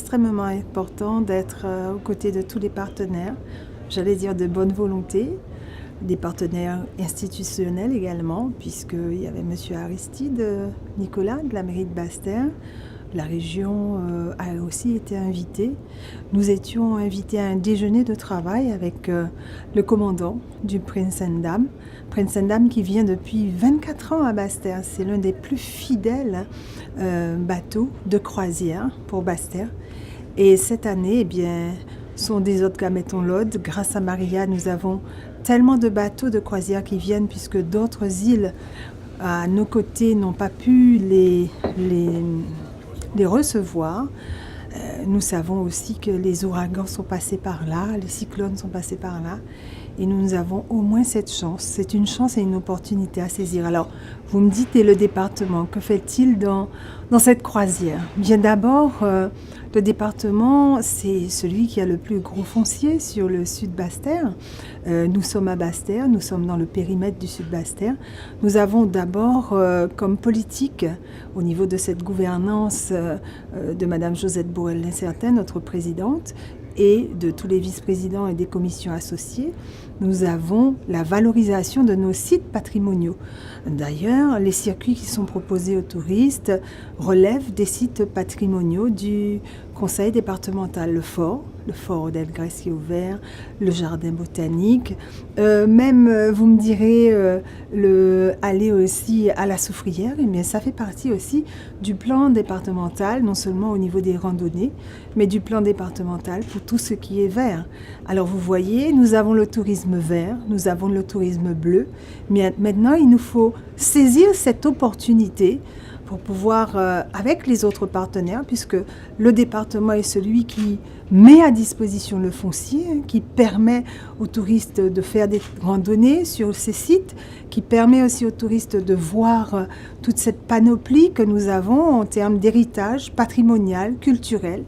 extrêmement important d'être aux côtés de tous les partenaires, j'allais dire de bonne volonté, des partenaires institutionnels également, puisqu'il y avait M. Aristide Nicolas de la mairie de Basse-Terre. La région a aussi été invitée. Nous étions invités à un déjeuner de travail avec le commandant du Prince Ndam qui vient depuis 24 ans à Basse-Terre. C'est l'un des plus fidèles bateaux de croisière pour Basse-Terre. Et cette année, eh bien, sont des autres qu'à Mettons-Lode. Grâce à Maria, nous avons tellement de bateaux de croisière qui viennent puisque d'autres îles à nos côtés n'ont pas pu les recevoir. Nous savons aussi que les ouragans sont passés par là, les cyclones sont passés par là. Et nous avons au moins cette chance. C'est une chance et une opportunité à saisir. Alors, vous me dites, et le département, que fait-il dans cette croisière? Bien d'abord, le département, c'est celui qui a le plus gros foncier sur le sud Basse-Terre. Nous sommes à Basse-Terre, nous sommes dans le périmètre du sud Basse-Terre. Nous avons d'abord comme politique, au niveau de cette gouvernance de Mme Josette Borel-Lincertin, notre présidente, et de tous les vice-présidents et des commissions associées, nous avons la valorisation de nos sites patrimoniaux. D'ailleurs, les circuits qui sont proposés aux touristes relèvent des sites patrimoniaux du conseil départemental. Le fort Odelle-Grès qui est ouvert, le jardin botanique, même, vous me direz, aller aussi à la Soufrière, mais ça fait partie aussi du plan départemental, non seulement au niveau des randonnées, mais du plan départemental pour tout ce qui est vert. Alors vous voyez, nous avons le tourisme vert, nous avons le tourisme bleu, mais maintenant il nous faut saisir cette opportunité pour pouvoir, avec les autres partenaires, puisque le département est celui qui met à disposition le foncier, qui permet aux touristes de faire des randonnées sur ces sites, qui permet aussi aux touristes de voir toute cette panoplie que nous avons en termes d'héritage patrimonial, culturel.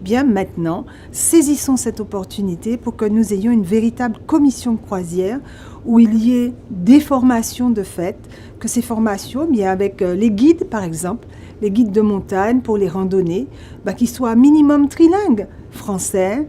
Bien maintenant, saisissons cette opportunité pour que nous ayons une véritable commission de croisière où il y ait des formations de fait, que ces formations, bien avec les guides par exemple, les guides de montagne pour les randonnées, qu'ils soient minimum trilingues, français,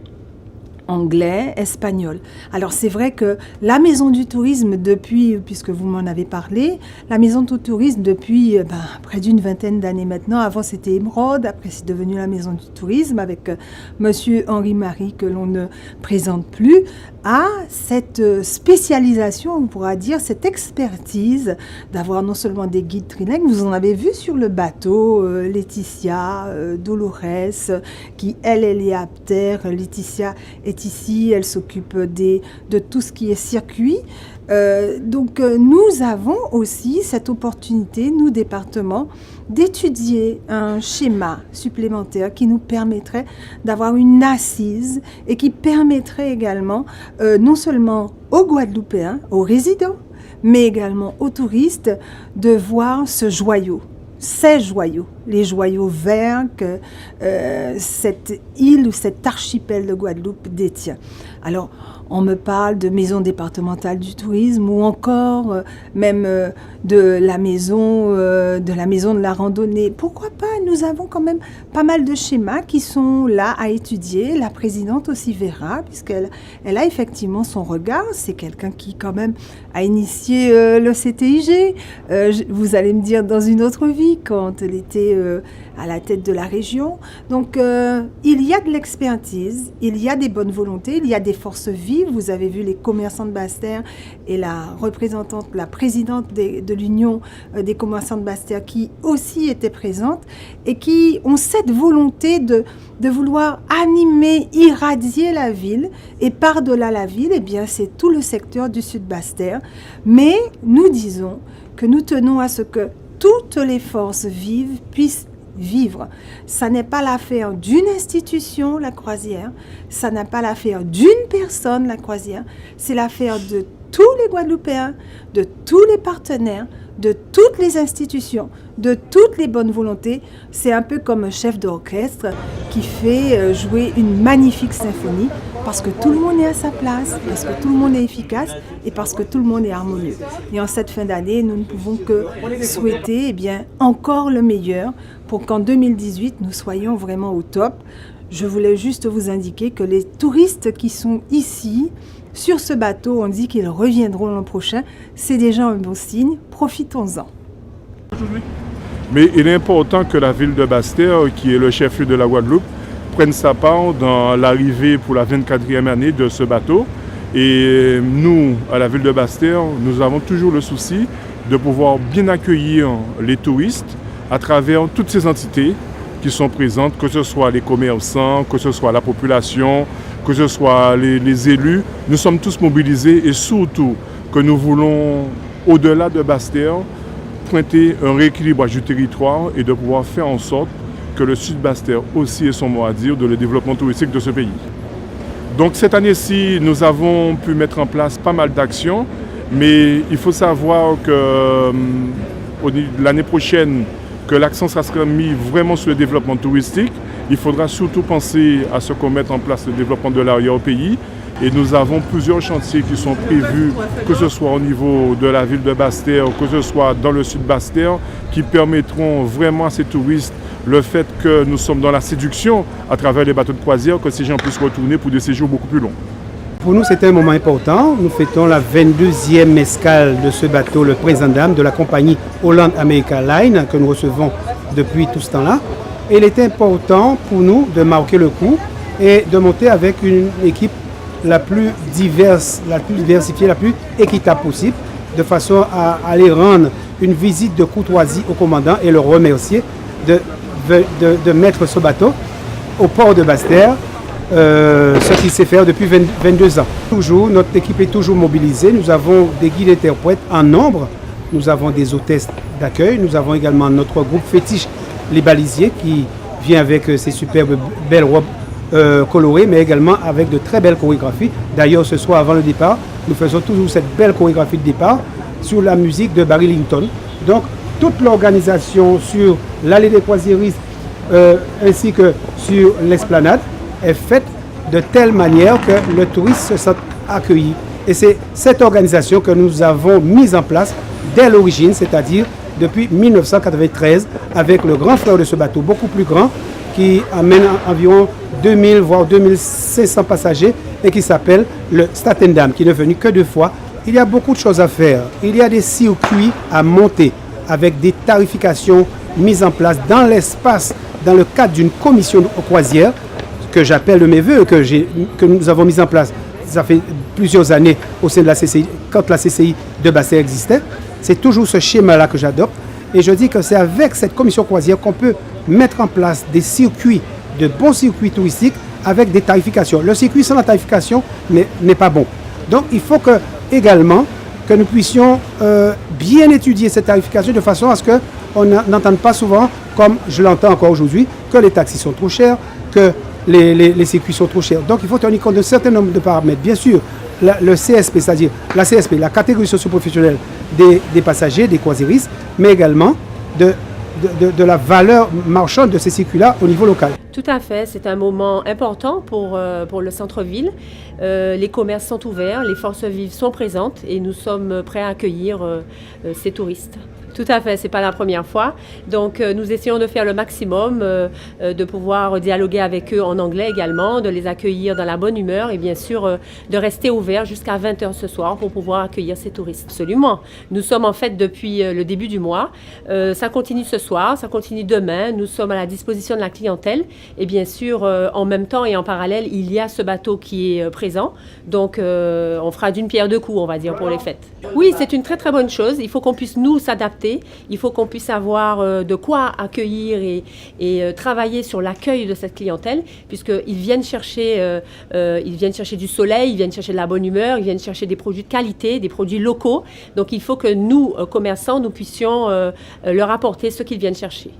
anglais, espagnol. Alors c'est vrai que la maison du tourisme depuis, puisque vous m'en avez parlé, la maison du tourisme depuis près d'une vingtaine d'années maintenant, avant c'était Émeraude, après c'est devenu la maison du tourisme avec monsieur Henri-Marie que l'on ne présente plus, a cette spécialisation, on pourra dire, cette expertise d'avoir non seulement des guides trilingues, vous en avez vu sur le bateau, Laetitia, Dolores, qui elle est aptère, Laetitia est ici, elle s'occupe de tout ce qui est circuit. Donc nous avons aussi cette opportunité, nous départements, d'étudier un schéma supplémentaire qui nous permettrait d'avoir une assise et qui permettrait également non seulement aux Guadeloupéens, aux résidents, mais également aux touristes de voir ce joyau. Ces joyaux, les joyaux verts que cette île ou cet archipel de Guadeloupe détient. Alors, on me parle de maison départementale du tourisme ou encore même de la maison de la randonnée. Pourquoi pas? Nous avons quand même pas mal de schémas qui sont là à étudier. La présidente aussi verra, puisqu'elle a effectivement son regard. C'est quelqu'un qui quand même a initié le CTIG. Vous allez me dire dans une autre vie, quand elle était à la tête de la région. Donc, il y a de l'expertise, il y a des bonnes volontés, il y a des forces vives. Vous avez vu les commerçants de Basse-Terre et la représentante, la présidente de l'Union des commerçants de Basse-Terre qui aussi était présente et qui ont cette volonté de vouloir animer, irradier la ville. Et par-delà la ville, eh bien, c'est tout le secteur du sud Basse-Terre. Mais nous disons que nous tenons à ce que toutes les forces vives puissent vivre. Ça n'est pas l'affaire d'une institution, la croisière. Ça n'est pas l'affaire d'une personne, la croisière. C'est l'affaire de tous les Guadeloupéens, de tous les partenaires, de toutes les institutions, de toutes les bonnes volontés. C'est un peu comme un chef d'orchestre qui fait jouer une magnifique symphonie parce que tout le monde est à sa place, parce que tout le monde est efficace et parce que tout le monde est harmonieux. Et en cette fin d'année, nous ne pouvons que souhaiter encore le meilleur pour qu'en 2018, nous soyons vraiment au top. Je voulais juste vous indiquer que les touristes qui sont ici, sur ce bateau, on dit qu'ils reviendront l'an prochain. C'est déjà un bon signe. Profitons-en. Mais il est important que la ville de Basse-Terre, qui est le chef-lieu de la Guadeloupe, prenne sa part dans l'arrivée pour la 24e année de ce bateau. Et nous, à la ville de Basse-Terre, nous avons toujours le souci de pouvoir bien accueillir les touristes à travers toutes ces entités qui sont présentes, que ce soit les commerçants, que ce soit la population, que ce soit les élus. Nous sommes tous mobilisés et surtout que nous voulons, au-delà de Basse-Terre, pointer un rééquilibrage du territoire et de pouvoir faire en sorte que le sud Basse-Terre aussi ait son mot à dire de le développement touristique de ce pays. Donc cette année-ci, nous avons pu mettre en place pas mal d'actions, mais il faut savoir que l'année prochaine, que l'accent sera mis vraiment sur le développement touristique. Il faudra surtout penser à ce qu'on mette en place le développement de l'arrière-pays. Et nous avons plusieurs chantiers qui sont prévus, que ce soit au niveau de la ville de Basse-Terre, que ce soit dans le sud Basse-Terre, qui permettront vraiment à ces touristes le fait que nous sommes dans la séduction à travers les bateaux de croisière, que ces gens puissent retourner pour des séjours beaucoup plus longs. Pour nous, c'est un moment important. Nous fêtons la 22e escale de ce bateau, le Présent d'Âme, de la compagnie Holland America Line, que nous recevons depuis tout ce temps-là. Et il est important pour nous de marquer le coup et de monter avec une équipe la plus diverse, la plus diversifiée, la plus équitable possible, de façon à aller rendre une visite de courtoisie au commandant et le remercier de mettre ce bateau au port de Basse-Terre. Ce qu'il sait faire depuis 22 ans. Toujours, notre équipe est toujours mobilisée. Nous avons des guides interprètes en nombre. Nous avons des hôtesses d'accueil. Nous avons également notre groupe fétiche, les balisiers, qui vient avec ses superbes belles robes colorées, mais également avec de très belles chorégraphies. D'ailleurs, ce soir, avant le départ, nous faisons toujours cette belle chorégraphie de départ sur la musique de Barry Linton. Donc, toute l'organisation sur l'allée des croisiéristes ainsi que sur l'esplanade est faite de telle manière que le touriste se sent accueilli. Et c'est cette organisation que nous avons mise en place dès l'origine, c'est-à-dire depuis 1993, avec le grand frère de ce bateau, beaucoup plus grand, qui amène environ 2000 voire 2500 passagers et qui s'appelle le Statendam, qui n'est venu que 2 fois. Il y a beaucoup de choses à faire. Il y a des circuits à monter avec des tarifications mises en place dans l'espace, dans le cadre d'une commission de croisière, que j'appelle de mes voeux, que nous avons mis en place. Ça fait plusieurs années au sein de la CCI, quand la CCI de Basse-Terre existait. C'est toujours ce schéma-là que j'adopte. Et je dis que c'est avec cette commission croisière qu'on peut mettre en place des circuits, de bons circuits touristiques avec des tarifications. Le circuit sans la tarification n'est pas bon. Donc il faut également que nous puissions bien étudier cette tarification de façon à ce qu'on n'entende pas souvent, comme je l'entends encore aujourd'hui, que les taxis sont trop chers, que les circuits sont trop chers. Donc il faut tenir compte d'un certain nombre de paramètres. Bien sûr, le CSP, c'est-à-dire la CSP, la catégorie socio-professionnelle des passagers, des croisiéristes, mais également de la valeur marchande de ces circuits-là au niveau local. Tout à fait, c'est un moment important pour le centre-ville. Les commerces sont ouverts, les forces vives sont présentes et nous sommes prêts à accueillir ces touristes. Tout à fait, c'est pas la première fois. Donc nous essayons de faire le maximum, de pouvoir dialoguer avec eux en anglais également, de les accueillir dans la bonne humeur et bien sûr de rester ouverts jusqu'à 20h ce soir pour pouvoir accueillir ces touristes. Absolument. Nous sommes en fait depuis le début du mois. Ça continue ce soir, ça continue demain. Nous sommes à la disposition de la clientèle et bien sûr en même temps et en parallèle, il y a ce bateau qui est présent. Donc on fera d'une pierre deux coups, on va dire, pour les fêtes. Oui, c'est une très très bonne chose. Il faut qu'on puisse nous s'adapter. Il faut qu'on puisse avoir de quoi accueillir et travailler sur l'accueil de cette clientèle, puisqu'ils viennent chercher du soleil, ils viennent chercher de la bonne humeur, ils viennent chercher des produits de qualité, des produits locaux. Donc il faut que nous, commerçants, nous puissions leur apporter ce qu'ils viennent chercher.